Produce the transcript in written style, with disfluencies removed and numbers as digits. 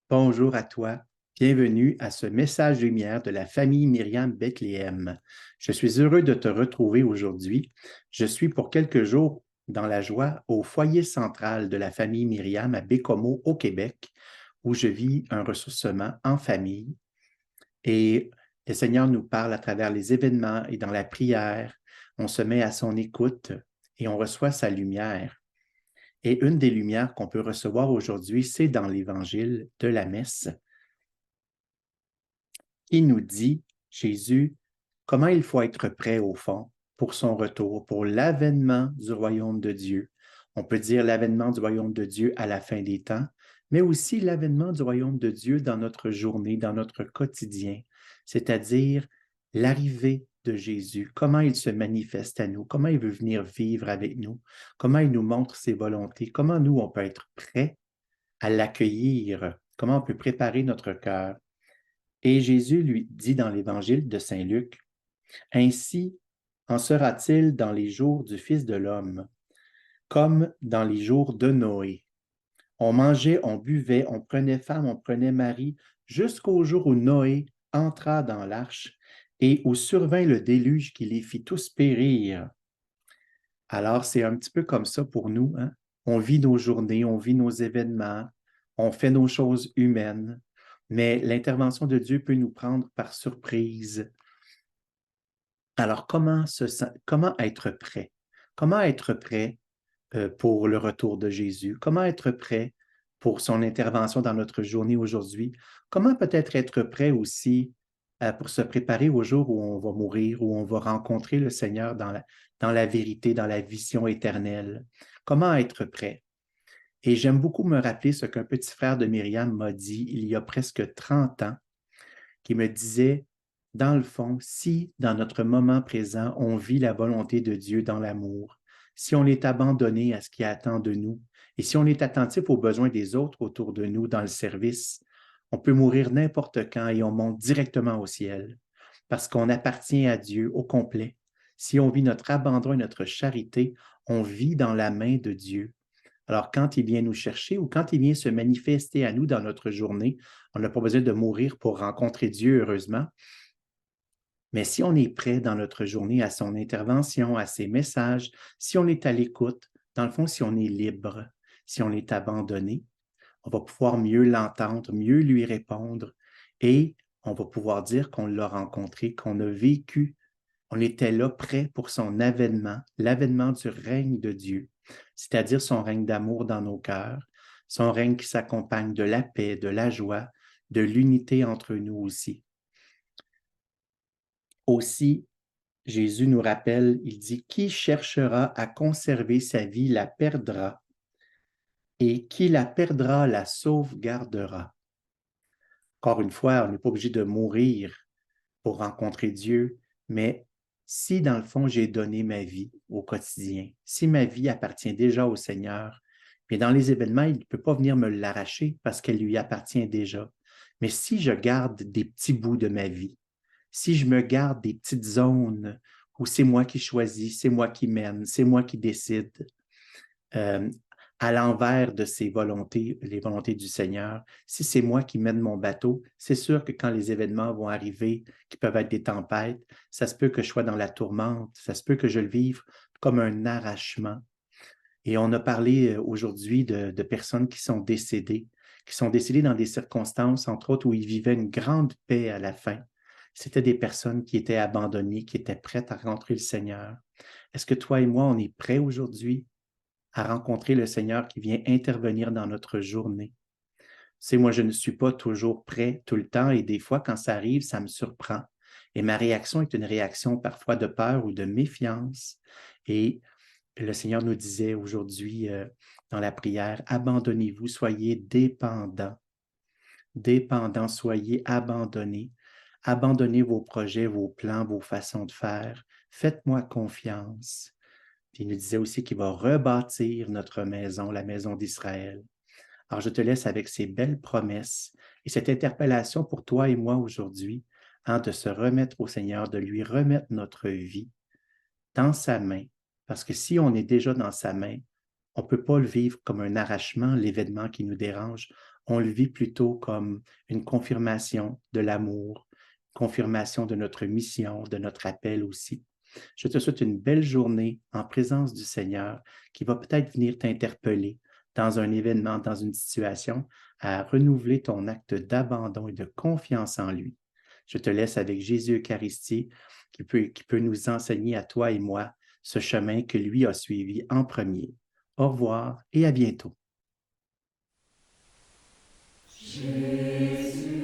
Bonjour à toi. Bienvenue à ce message lumière de la famille Myriam Bethléem. Je suis heureux de te retrouver aujourd'hui. Je suis pour quelques jours dans la joie au foyer central de la famille Myriam à Bécomo, au Québec, où je vis un ressourcement en famille. Et le Seigneur nous parle à travers les événements et dans la prière. On se met à son écoute et on reçoit sa lumière. Et une des lumières qu'on peut recevoir aujourd'hui, c'est dans l'évangile de la messe. Il nous dit, Jésus, comment il faut être prêt au fond pour son retour, pour l'avènement du royaume de Dieu. On peut dire l'avènement du royaume de Dieu à la fin des temps, mais aussi l'avènement du royaume de Dieu dans notre journée, dans notre quotidien, c'est-à-dire l'arrivée de Jésus, comment il se manifeste à nous, comment il veut venir vivre avec nous, comment il nous montre ses volontés, comment nous, on peut être prêts à l'accueillir, comment on peut préparer notre cœur. Et Jésus lui dit dans l'Évangile de Saint Luc, ainsi en sera-t-il dans les jours du Fils de l'homme, comme dans les jours de Noé. On mangeait, on buvait, on prenait femme, on prenait mari, jusqu'au jour où Noé entra dans l'arche et où survint le déluge qui les fit tous périr. Alors, c'est un petit peu comme ça pour nous, hein? On vit nos journées, on vit nos événements, on fait nos choses humaines, mais l'intervention de Dieu peut nous prendre par surprise. Alors, comment être prêt? Comment être prêt pour le retour de Jésus? Comment être prêt pour son intervention dans notre journée aujourd'hui? Comment peut-être être prêt aussi pour se préparer au jour où on va mourir, où on va rencontrer le Seigneur dans la vérité, dans la vision éternelle? Comment être prêt? Et j'aime beaucoup me rappeler ce qu'un petit frère de Myriam m'a dit il y a presque 30 ans, qui me disait, dans le fond, si dans notre moment présent, on vit la volonté de Dieu dans l'amour, si on est abandonné à ce qui attend de nous, et si on est attentif aux besoins des autres autour de nous dans le service, on peut mourir n'importe quand et on monte directement au ciel, parce qu'on appartient à Dieu au complet. Si on vit notre abandon et notre charité, on vit dans la main de Dieu. Alors, quand il vient nous chercher ou quand il vient se manifester à nous dans notre journée, on n'a pas besoin de mourir pour rencontrer Dieu, heureusement. Mais si on est prêt dans notre journée à son intervention, à ses messages, si on est à l'écoute, dans le fond, si on est libre, si on est abandonné, on va pouvoir mieux l'entendre, mieux lui répondre et on va pouvoir dire qu'on l'a rencontré, qu'on a vécu, on était là prêt pour son avènement, l'avènement du règne de Dieu, c'est-à-dire son règne d'amour dans nos cœurs, son règne qui s'accompagne de la paix, de la joie, de l'unité entre nous aussi. Aussi, Jésus nous rappelle, il dit, qui cherchera à conserver sa vie la perdra, et qui la perdra la sauvegardera. Encore une fois, on n'est pas obligé de mourir pour rencontrer Dieu, mais si dans le fond j'ai donné ma vie au quotidien, si ma vie appartient déjà au Seigneur, mais dans les événements, il ne peut pas venir me l'arracher parce qu'elle lui appartient déjà. Mais si je garde des petits bouts de ma vie, si je me garde des petites zones où c'est moi qui choisis, c'est moi qui mène, c'est moi qui décide, euh, à l'envers de ses volontés, les volontés du Seigneur. Si c'est moi qui mène mon bateau, c'est sûr que quand les événements vont arriver, qui peuvent être des tempêtes, ça se peut que je sois dans la tourmente, ça se peut que je le vive comme un arrachement. Et on a parlé aujourd'hui de personnes qui sont décédées dans des circonstances, entre autres, où ils vivaient une grande paix à la fin. C'était des personnes qui étaient abandonnées, qui étaient prêtes à rencontrer le Seigneur. Est-ce que toi et moi, on est prêts aujourd'hui à rencontrer le Seigneur qui vient intervenir dans notre journée? C'est moi, je ne suis pas toujours prêt tout le temps et des fois, quand ça arrive, ça me surprend. Et ma réaction est une réaction parfois de peur ou de méfiance. Et le Seigneur nous disait aujourd'hui dans la prière, abandonnez-vous, soyez dépendants. Dépendants, soyez abandonnés. Abandonnez vos projets, vos plans, vos façons de faire. Faites-moi confiance. Puis il nous disait aussi qu'il va rebâtir notre maison, la maison d'Israël. Alors, je te laisse avec ces belles promesses et cette interpellation pour toi et moi aujourd'hui, hein, de se remettre au Seigneur, de lui remettre notre vie dans sa main. Parce que si on est déjà dans sa main, on ne peut pas le vivre comme un arrachement, l'événement qui nous dérange. On le vit plutôt comme une confirmation de l'amour, confirmation de notre mission, de notre appel aussi. Je te souhaite une belle journée en présence du Seigneur qui va peut-être venir t'interpeller dans un événement, dans une situation, à renouveler ton acte d'abandon et de confiance en lui. Je te laisse avec Jésus Eucharistie qui peut nous enseigner à toi et moi ce chemin que lui a suivi en premier. Au revoir et à bientôt. Jésus,